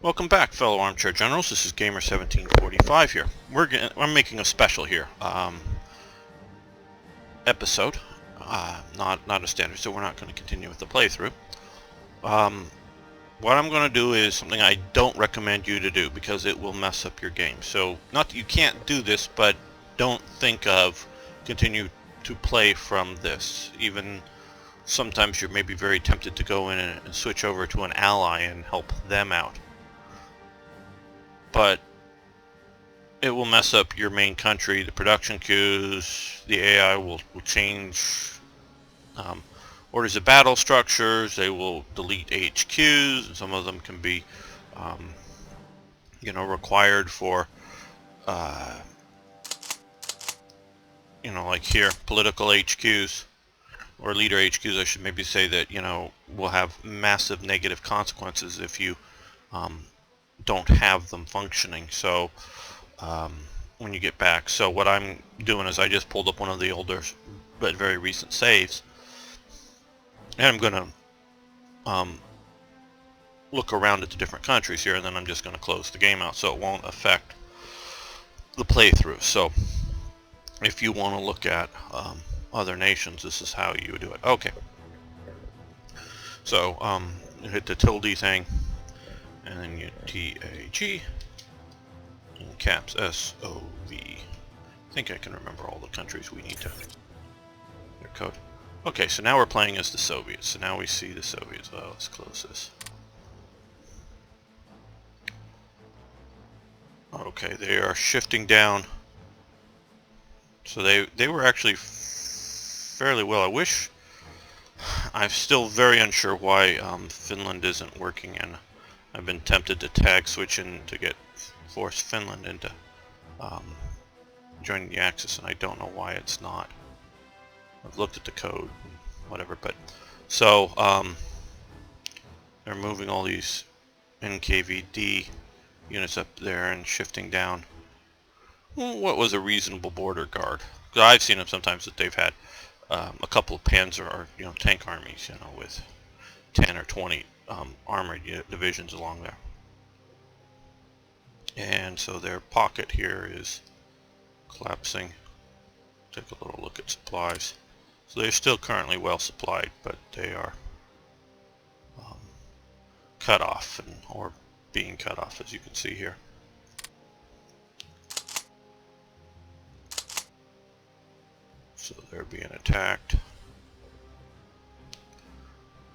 Welcome back, fellow armchair generals. This is Gamer 1745 here. I'm making a special here episode, not a standard, so we're not going to continue with the playthrough. What I'm going to do is something I don't recommend you to do because it will mess up your game. So, not that you can't do this, but don't think of continue to play from this. Even sometimes you're maybe very tempted to go in and switch over to an ally and help them out. But it will mess up your main country, the production queues, the AI will change orders of battle structures, they will delete HQs, and some of them can be required for like here, political HQs, or leader HQs, I should maybe say, that will have massive negative consequences if you don't have them functioning. So when you get back, so what I'm doing is I just pulled up one of the older but very recent saves, and I'm going to look around at the different countries here, and then I'm just going to close the game out so it won't affect the playthrough. So if you want to look at other nations, this is how you would do it. Okay, so you hit the tilde thing, and then you TAG and caps SOV. I think I can remember all the countries we need to their code. Okay, so now we're playing as the Soviets. So now we see the Soviets. Well, let's close this. Okay, they are shifting down. So they were actually fairly well. I'm still very unsure why Finland isn't working, and I've been tempted to tag switch in to force Finland into joining the Axis, and I don't know why it's not. I've looked at the code and whatever, but so they're moving all these NKVD units up there and shifting down. What was a reasonable border guard? Because I've seen them sometimes that they've had a couple of Panzer or tank armies, with 10 or 20 armored divisions along there. And so their pocket here is collapsing. Take a little look at supplies. So they're still currently well supplied, but they are cut off or being cut off, as you can see here. So they're being attacked.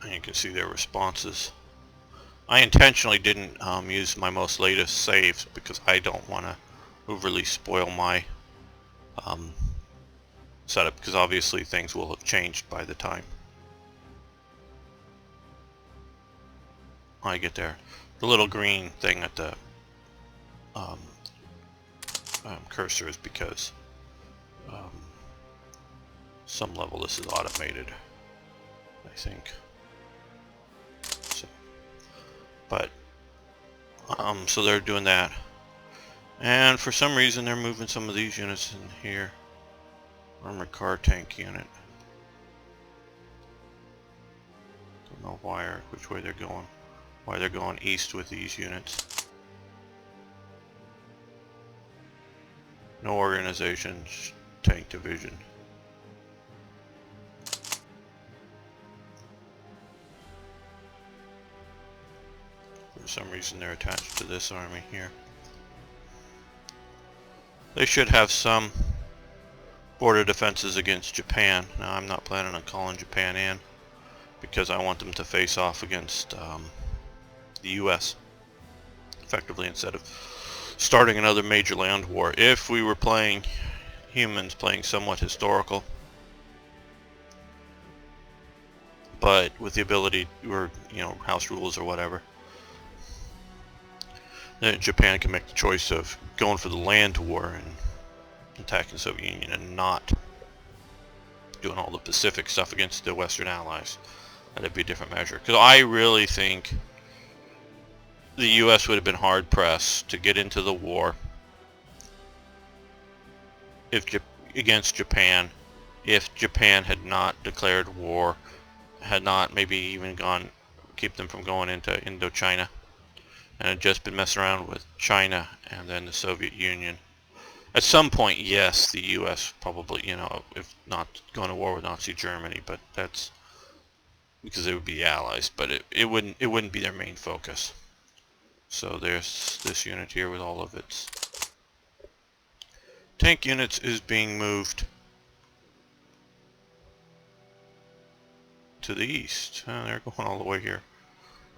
And you can see their responses. I intentionally didn't use my most latest saves because I don't want to overly spoil my setup, because obviously things will have changed by the time I get there. The little green thing at the cursor is because some level this is automated, I think. So, but so they're doing that, and for some reason they're moving some of these units in here. Armored car tank unit. Don't know why or which way they're going. Why they're going east with these units. No organizations, tank division. For some reason they're attached to this army here. They should have some border defenses against Japan. Now I'm not planning on calling Japan in because I want them to face off against the US effectively, instead of starting another major land war. If we were playing humans, playing somewhat historical, but with the ability, or house rules or whatever, then Japan can make the choice of going for the land war and attacking the Soviet Union and not doing all the Pacific stuff against the Western Allies. That'd be a different measure. Because I really think the U.S. would have been hard pressed to get into the war against Japan if Japan had not declared war, had not maybe even keep them from going into Indochina. and had just been messing around with China and then the Soviet Union. At some point, yes, the U.S. probably, you know, if not going to war with Nazi Germany, but that's because they would be allies, but it wouldn't be their main focus. So there's this unit here with all of its tank units is being moved to the east. They're going all the way here.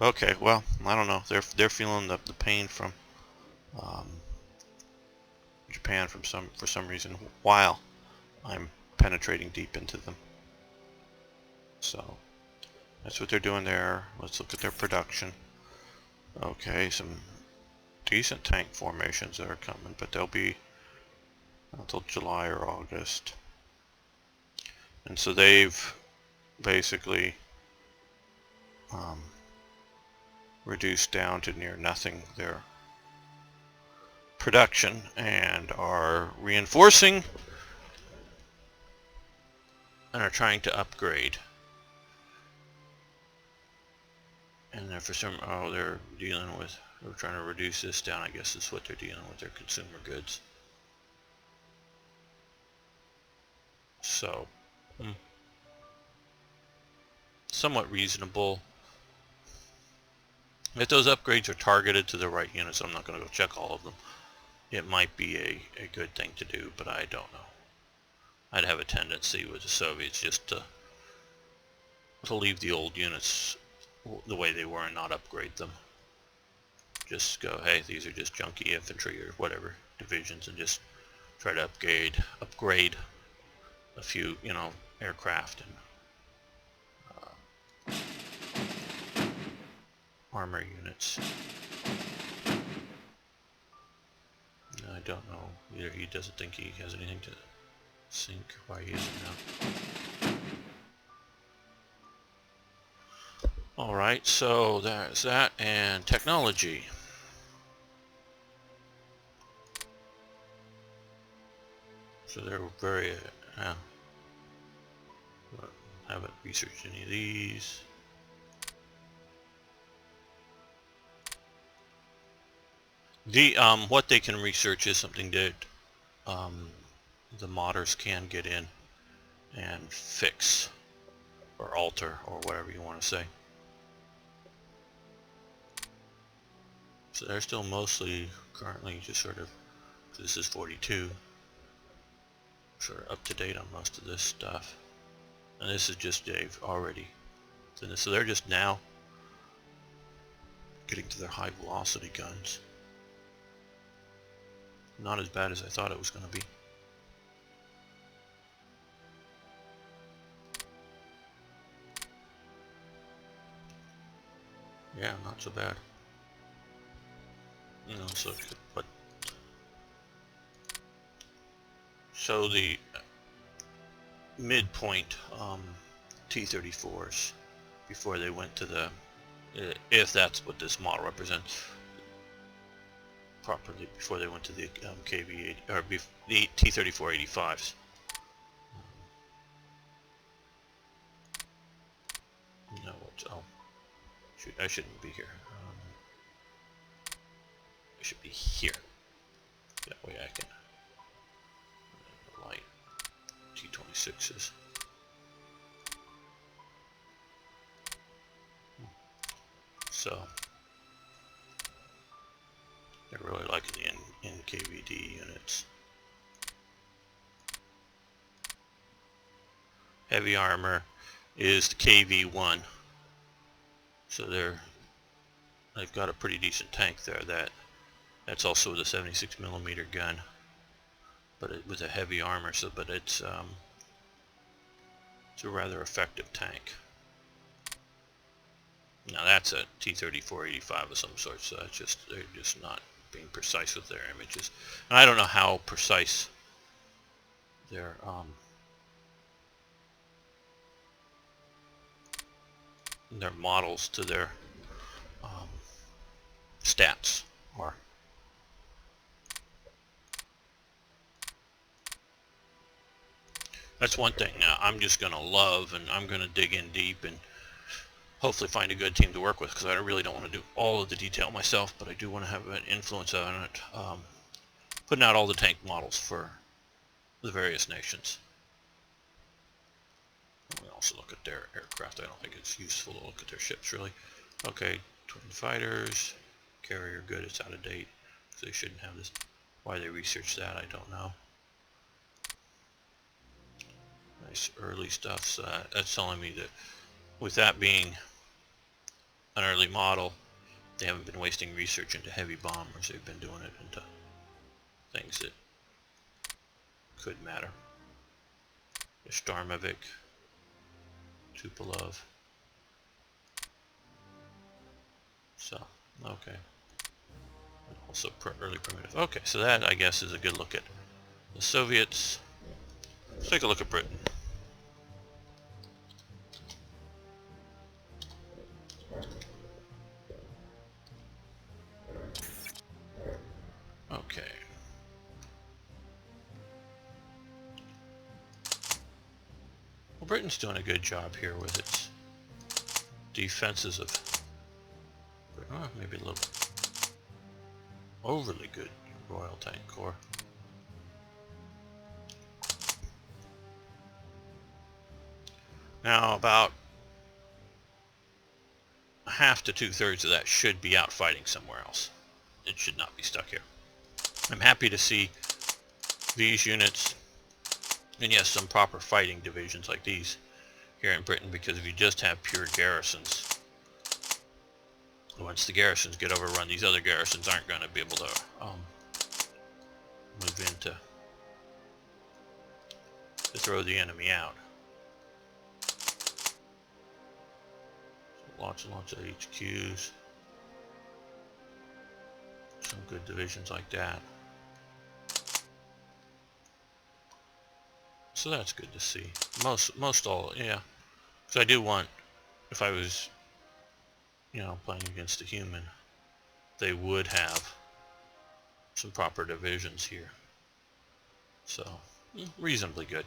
Okay, well, I don't know. They're feeling the pain from Japan for some reason while I'm penetrating deep into them. So that's what they're doing there. Let's look at their production. Okay, some decent tank formations that are coming, but they'll be until July or August. And so they've basically reduced down to near nothing their production and are reinforcing and are trying to upgrade. And then for some, they're trying to reduce this down. I guess is what they're dealing with, their consumer goods. So, somewhat reasonable. If those upgrades are targeted to the right units, I'm not going to go check all of them. It might be a good thing to do, but I don't know. I'd have a tendency with the Soviets just to leave the old units the way they were and not upgrade them. Just go, hey, these are just junky infantry or whatever divisions, and just try to upgrade a few, you know, aircraft and armor units. I don't know. Either he doesn't think he has anything to sink. Why he isn't now. Alright, so there's that, and technology. So they're very, haven't researched any of these. What they can research is something that the modders can get in and fix or alter or whatever you want to say. So they're still mostly currently just sort of, this is 42, sort of up to date on most of this stuff. And this is just they've already done this. So they're just now getting to their high velocity guns. Not as bad as I thought it was going to be. Yeah, not so bad. You know, so the midpoint T-34s before they went to the, if that's what this model represents properly, before they went to the KV-80 or the T-34-85s. No, oh, shoot, I shouldn't be here. I should be here. That way I can light T-26s. So they're really liking the NKVD units. Heavy armor is the KV-1. So they've got a pretty decent tank there. That's also with a 76mm gun, but with a heavy armor. So, but it's a rather effective tank. Now that's a T-34-85 of some sort. So that's just, they're just not being precise with their images. And I don't know how precise their models to their stats are. That's one thing. Now I'm just going to love, and I'm going to dig in deep and hopefully find a good team to work with, because I really don't want to do all of the detail myself, but I do want to have an influence on it, putting out all the tank models for the various nations. We also look at their aircraft. I don't think it's useful to look at their ships really. Okay, twin fighters, carrier good, it's out of date, so they shouldn't have this. Why they researched that, I don't know. Nice early stuff, so that's telling me that with that being an early model, they haven't been wasting research into heavy bombers. They've been doing it into things that could matter. The Starmovik, Tupolev. So, okay. Also early primitive. Okay, so that, I guess, is a good look at the Soviets. Let's take a look at Britain. Okay. Well, Britain's doing a good job here with its defenses of, maybe a little overly good Royal Tank Corps. Now, about half to 2/3 of that should be out fighting somewhere else. It should not be stuck here. I'm happy to see these units, and yes, some proper fighting divisions like these here in Britain, because if you just have pure garrisons, once the garrisons get overrun, these other garrisons aren't going to be able to move in to throw the enemy out. So lots and lots of HQs. Some good divisions like that. So that's good to see. Most all, yeah. So I do want, if I was, playing against a human, they would have some proper divisions here. So, reasonably good.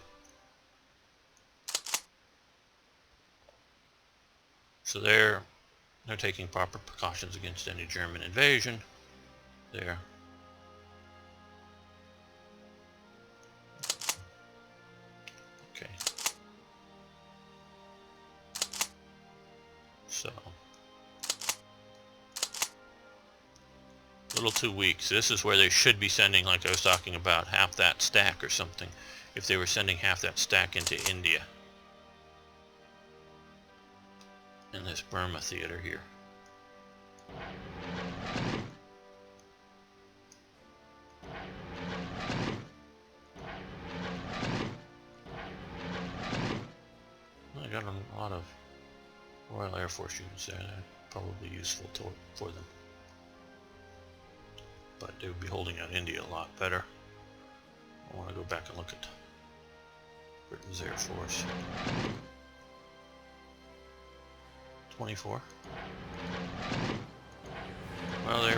So they're taking proper precautions against any German invasion. There. Okay. So, a little too weak. So this is where they should be sending, like I was talking about, half that stack or something. If they were sending half that stack into India. In this Burma theater here. I got a lot of Royal Air Force units there. They're probably useful for them. But they would be holding out India a lot better. I want to go back and look at Britain's Air Force. 24. Well, they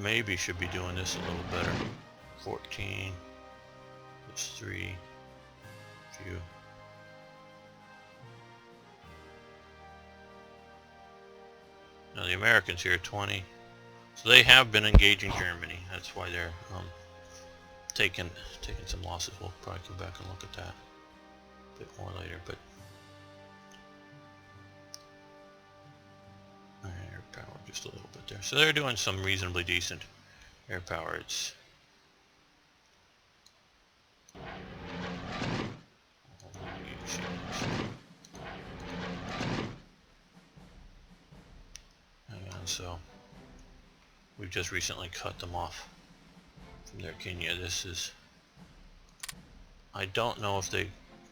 maybe should be doing this a little better. 14. There's 3. Few. Now the Americans here are 20. So they have been engaging Germany. That's why they're taking some losses. We'll probably come back and look at that a bit more later. But air power just a little bit there. So they're doing some reasonably decent air power. It's so we've just recently cut them off from their Kenya. This is, I don't know if they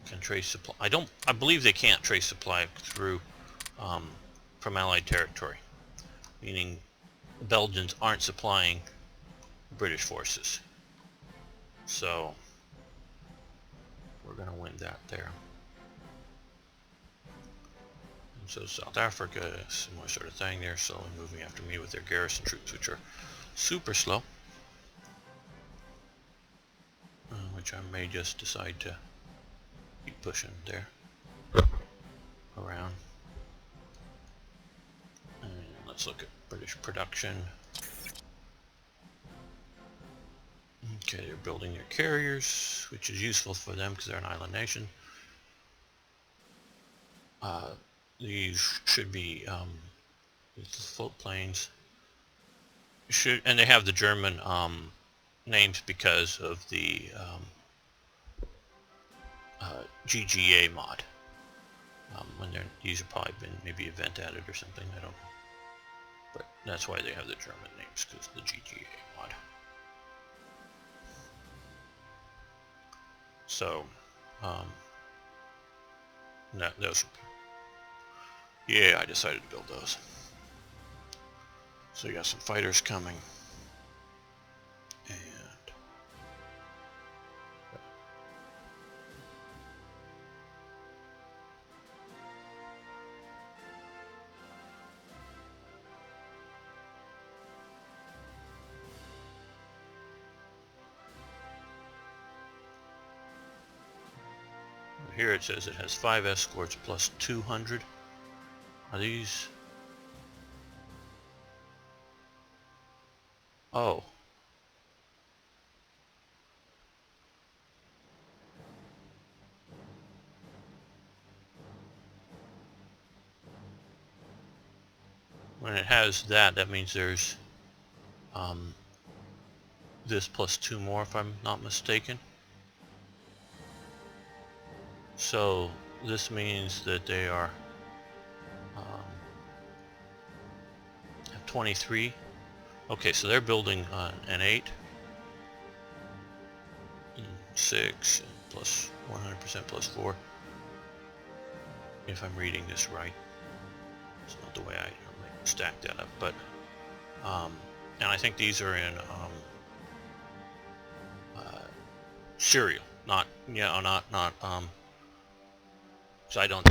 can trace supply. I believe they can't trace supply through from Allied territory, meaning Belgians aren't supplying British forces. So we're going to win that there. So South Africa, similar sort of thing. They're slowly moving after me with their garrison troops, which are super slow. Which I may just decide to keep pushing there around. Let's look at British production. Okay, they're building their carriers, which is useful for them because they're an island nation. These should be float planes. And they have the German names because of the GGA mod. These have probably been maybe event added or something. I don't know, but that's why they have the German names, because of the GGA mod. So, those. Yeah, I decided to build those. So you got some fighters coming, and here it says it has 5 escorts plus 200. Are these? Oh. When it has that, that means there's this plus 2 more, if I'm not mistaken. So this means that they are have 23. Okay, so they're building an 8, 6, plus 100% plus 4. If I'm reading this right, it's not the way I normally stack that up, but and I think these are in serial, not so I don't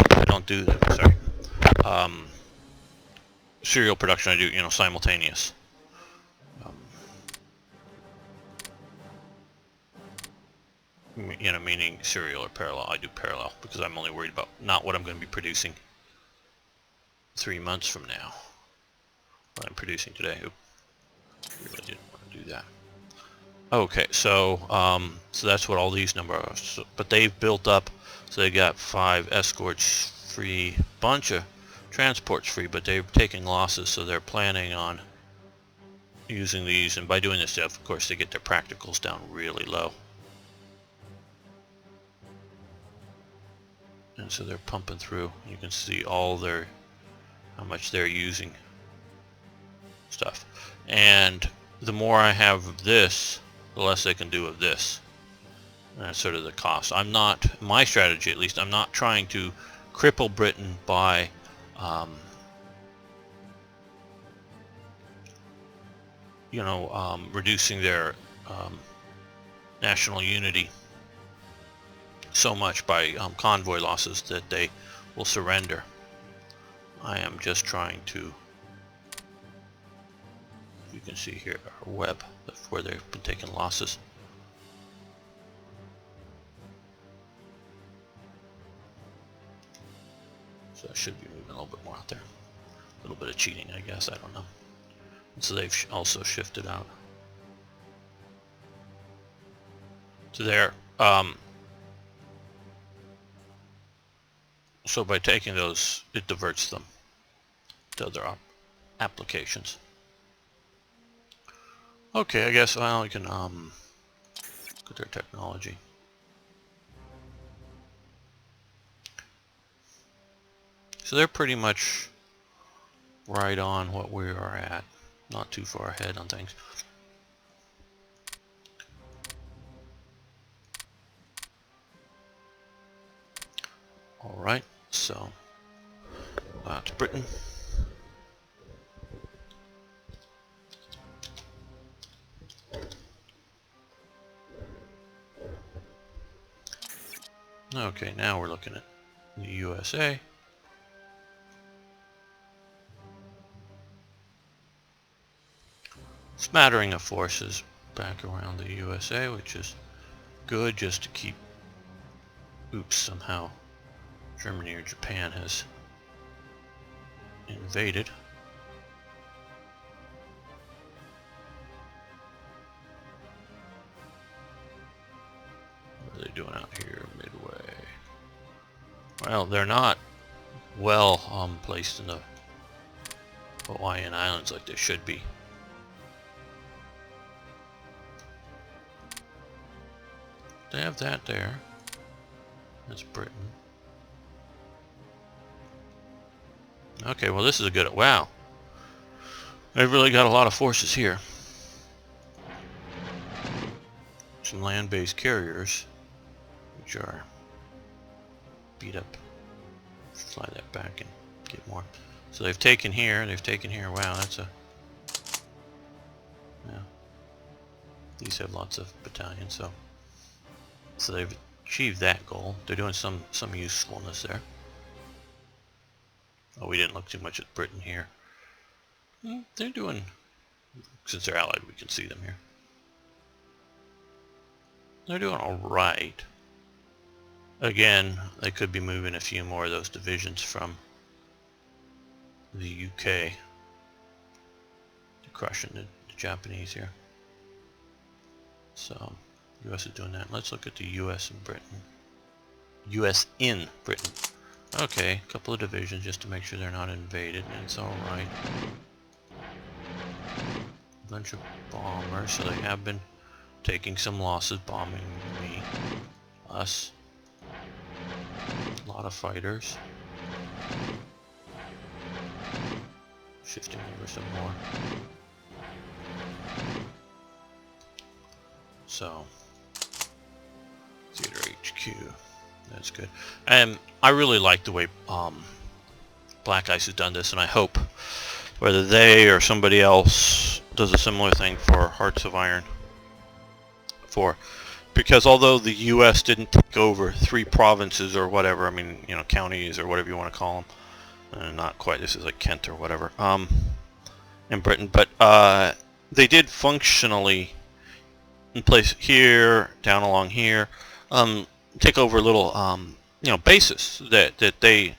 do that. Sorry, serial production. I do simultaneous. Meaning serial or parallel. I do parallel because I'm only worried about not what I'm going to be producing 3 months from now. What I'm producing today. Oop, really didn't want to do that. Okay, so so that's what all these numbers are. So, but they've built up, so they got 5 escorts free, bunch of transports free, but they're taking losses, so they're planning on using these, and by doing this stuff, of course, they get their practicals down really low. And so they're pumping through. You can see all their, how much they're using stuff. And the more I have of this, the less they can do of this. And that's sort of the cost. I'm not, my strategy at least, I'm not trying to cripple Britain by reducing their national unity so much by convoy losses that they will surrender. I am just trying to, you can see here our web where they've been taking losses. So I should be moving a little bit more out there. A little bit of cheating, I guess, I don't know. And so they've also shifted out to there. So by taking those, it diverts them to other applications. Okay, I guess, well, we can look at their technology. So they're pretty much right on what we are at, not too far ahead on things. All right, so to Britain. Okay, now we're looking at the USA. Smattering of forces back around the USA, which is good just to keep, oops, somehow Germany or Japan has invaded. doing out here midway? Well, they're not well placed in the Hawaiian Islands like they should be. They have that there. That's Britain. Okay, well this is a good... Wow. They've really got a lot of forces here. Some land-based carriers, which are beat up. Fly that back and get more. So they've taken here, Wow, that's a... Yeah. These have lots of battalions, so they've achieved that goal. They're doing some usefulness there. Oh, we didn't look too much at Britain here. They're doing... Since they're allied, we can see them here. They're doing alright. Again, they could be moving a few more of those divisions from the UK to crushing the Japanese here. So, US is doing that. Let's look at the US and Britain. US in Britain. Okay, a couple of divisions just to make sure they're not invaded, and it's alright. Bunch of bombers, so they have been taking some losses, bombing me, us. A lot of fighters. Shifting over some more. So, Theater HQ. That's good. And I really like the way BlackICE has done this, and I hope whether they or somebody else does a similar thing for Hearts of Iron 4. Because although the U.S. didn't take over 3 provinces or whatever, I mean, you know, counties or whatever you want to call them, not quite, this is like Kent or whatever, in Britain, but they did functionally, in place here, down along here, take over little, you know, bases that they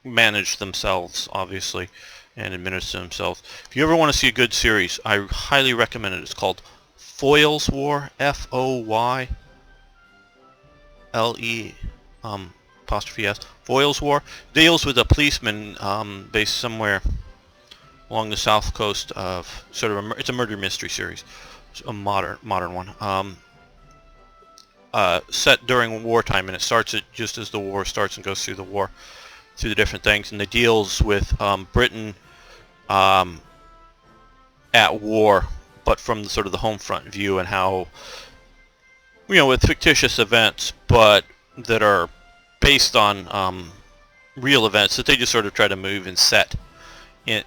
manage themselves, obviously, and administer themselves. If you ever want to see a good series, I highly recommend it. It's called Foyle's War, F-O-Y-L-E apostrophe S, Foyle's War. Deals with a policeman based somewhere along the south coast of sort of it's a murder mystery series, it's a modern one. Set during wartime, and it starts just as the war starts and goes through the war, through the different things, and it deals with Britain at war, but from the sort of the home front view, and how, you know, with fictitious events, but that are based on real events that they just sort of try to move and set in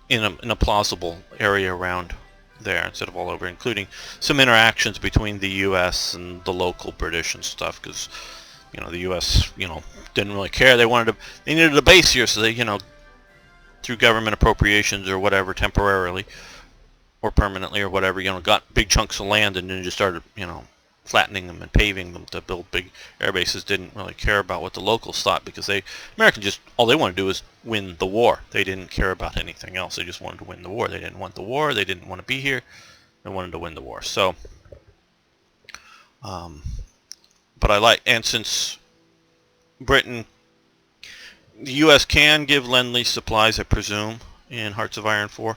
a plausible area around there instead of all over, including some interactions between the U.S. and the local British and stuff, because, you know, the U.S., you know, didn't really care. They needed a base here, so they, you know, through government appropriations or whatever, temporarily or permanently or whatever, you know, got big chunks of land and then just started, you know, flattening them and paving them to build big air bases. Didn't really care about what the locals thought, because Americans just, all they wanted to do was win the war. They didn't care about anything else. They just wanted to win the war. They didn't want the war. They didn't want to be here. They wanted to win the war. So, but I like, and since Britain, the U.S. can give Lend-Lease supplies, I presume, in Hearts of Iron 4.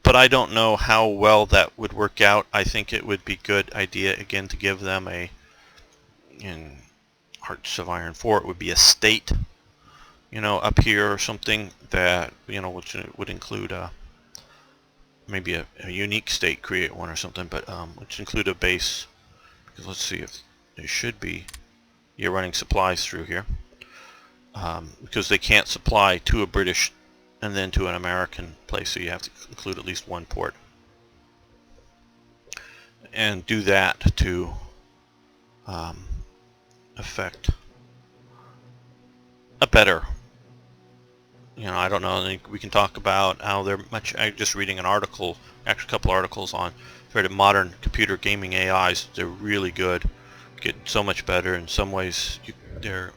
But I don't know how well that would work out. I think it would be a good idea, again, to give them in Hearts of Iron 4, it would be a state, you know, up here or something that, you know, which would include maybe a unique state, create one or something, but which include a base, because let's see if there should be, you're running supplies through here, because they can't supply to a British and then to an American place, so you have to include at least one port. And do that to affect a better, you know, I don't know, I think we can talk about how they're much, I'm just reading an article, actually a couple articles on sort of modern computer gaming AIs. They're really good, get so much better in some ways. They're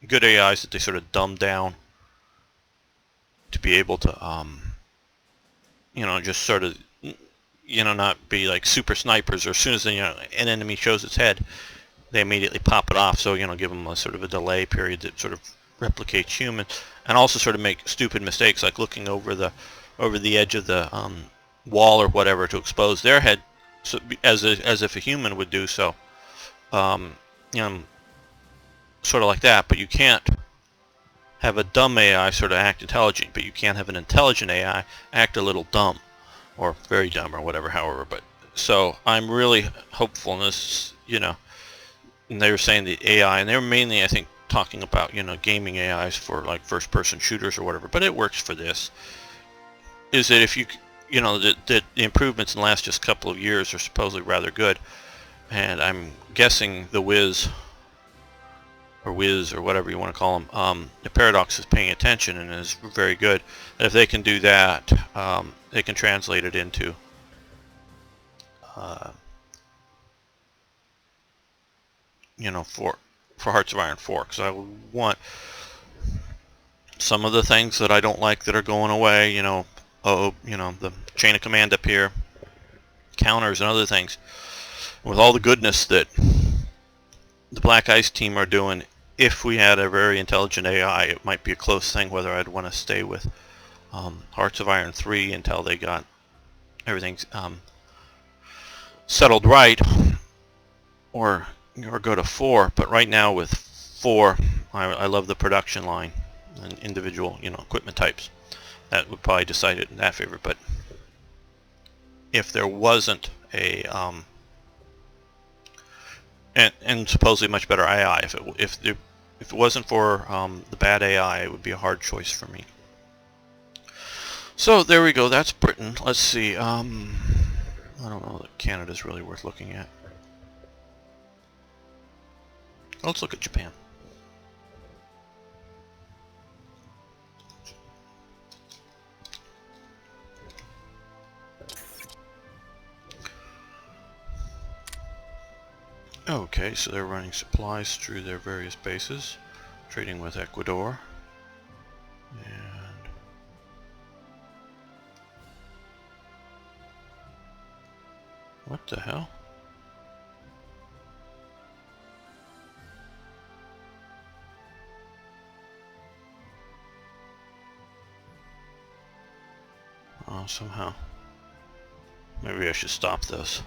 good AIs that they sort of dumb down to be able to, you know, just sort of not be like super snipers, or as soon as an enemy shows its head, they immediately pop it off. So give them a sort of a delay period that sort of replicates human, and also sort of make stupid mistakes like looking over the edge of the wall or whatever to expose their head, so, as if a human would do so. You know, sort of like that. But you can't have a dumb AI sort of act intelligent, but you can't have an intelligent AI act a little dumb, or very dumb, or whatever, however. But so I'm really hopeful in this, and they were saying the AI, and they were mainly, I think, talking about, gaming AIs for like first-person shooters or whatever, but it works for this, is that if the improvements in the last just couple of years are supposedly rather good, and I'm guessing the Wiz or whatever you want to call them, the Paradox is paying attention and is very good. And if they can do that, they can translate it into for Hearts of Iron 4, because I want some of the things that I don't like that are going away, the chain of command up here, counters and other things. With all the goodness that the BlackICE team are doing, if we had a very intelligent AI, it might be a close thing whether I'd want to stay with Hearts of Iron 3 until they got everything settled right, or go to 4. But right now with 4, I love the production line and individual equipment types. That would probably decide it in that favor. But if there wasn't a and supposedly much better AI, if it wasn't for the bad AI, it would be a hard choice for me. So there we go. That's Britain. Let's see. I don't know that Canada's really worth looking at. Let's look at Japan. Okay, so they're running supplies through their various bases, trading with Ecuador, and what the hell? Oh, somehow. Maybe I should stop this.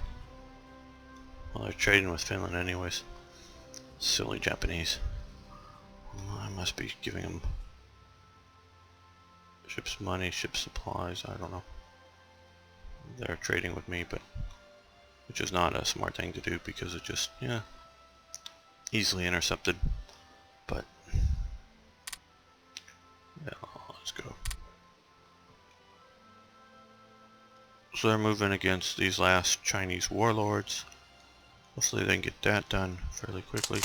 Well, they're trading with Finland anyways. Silly Japanese. Well, I must be giving them ships money, ship supplies, I don't know. They're trading with me, but which is not a smart thing to do because it just, easily intercepted. But yeah, let's go. So they're moving against these last Chinese warlords. Hopefully they can get that done fairly quickly.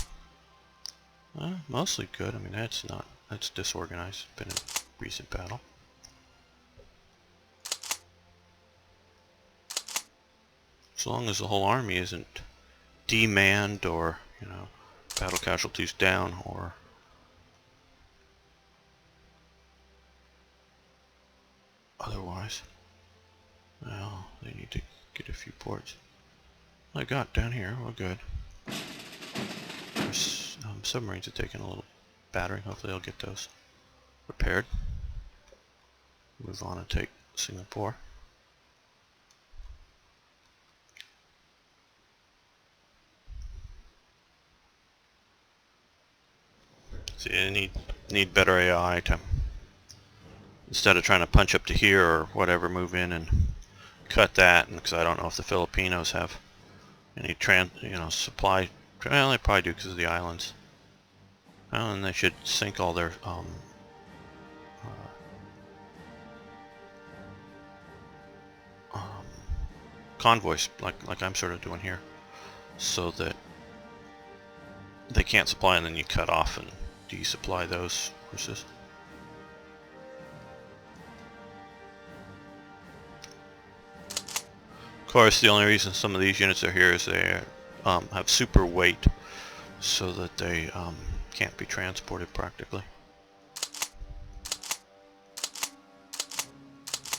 Mostly good. I mean, that's disorganized. Been a recent battle. As long as the whole army isn't demanned or, battle casualties down or otherwise. Well, they need to get a few ports. I got down here. We're good. Submarines are taking a little battering. Hopefully I'll get those repaired. Move on and take Singapore. See, I need better AI to, instead of trying to punch up to here or whatever, move in and cut that. And because I don't know if the Filipinos have any supply. Well, they probably do because of the islands. Well, and they should sink all their convoys, like I'm sort of doing here, so that they can't supply, and then you cut off and desupply those forces. Of course, the only reason some of these units are here is they have super weight, so that they can't be transported practically.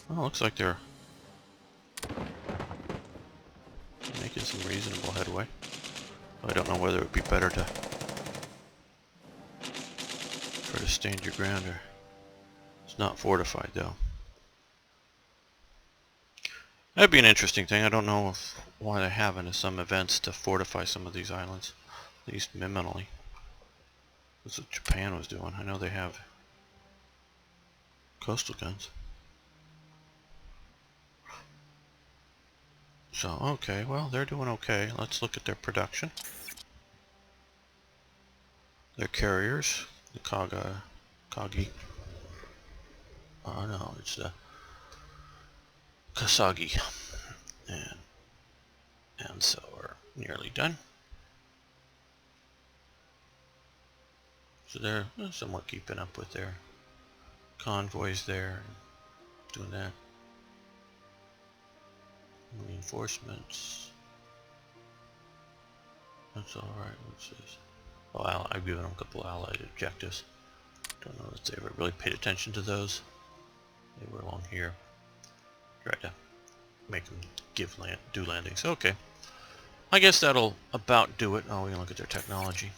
Well, looks like they're some reasonable headway. I don't know whether it would be better to try to stand your ground, or it's not fortified though. That'd be an interesting thing. I don't know why they haven't in some events to fortify some of these islands, at least minimally. That's what Japan was doing. I know they have coastal guns. So, okay, well, they're doing okay. Let's look at their production. Their carriers, the Kagi. Oh no, it's the Kasagi. And so we're nearly done. So they're somewhat keeping up with their convoys there, doing that. Reinforcements. That's alright. What's this? Oh, I've given them a couple allied objectives. Don't know if they ever really paid attention to those. They were along here. Try to make them do landings. Okay. I guess that'll about do it. Oh, we can look at their technology.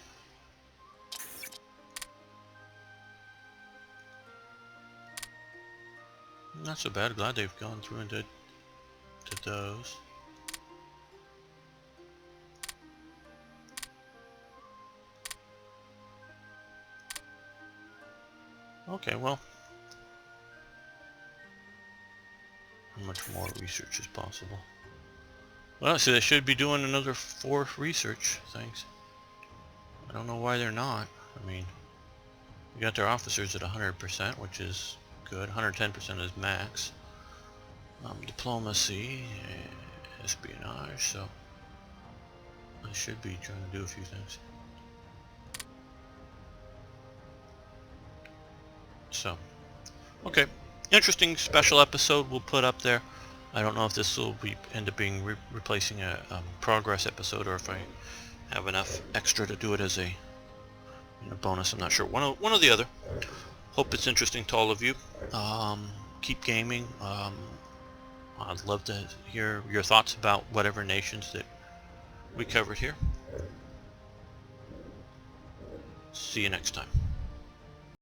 Not so bad. Glad they've gone through and did those. Okay, well, how much more research is possible? Well, so they should be doing another 4 research things. I don't know why they're not. I mean, you got their officers at 100%, which is good. 110% is max. Diplomacy, espionage, so I should be trying to do a few things. So, okay, interesting special episode we'll put up there. I don't know if this will end up being replacing a progress episode, or if I have enough extra to do it as a bonus. I'm not sure. One or the other. Hope it's interesting to all of you. Keep gaming. I'd love to hear your thoughts about whatever nations that we covered here. See you next time.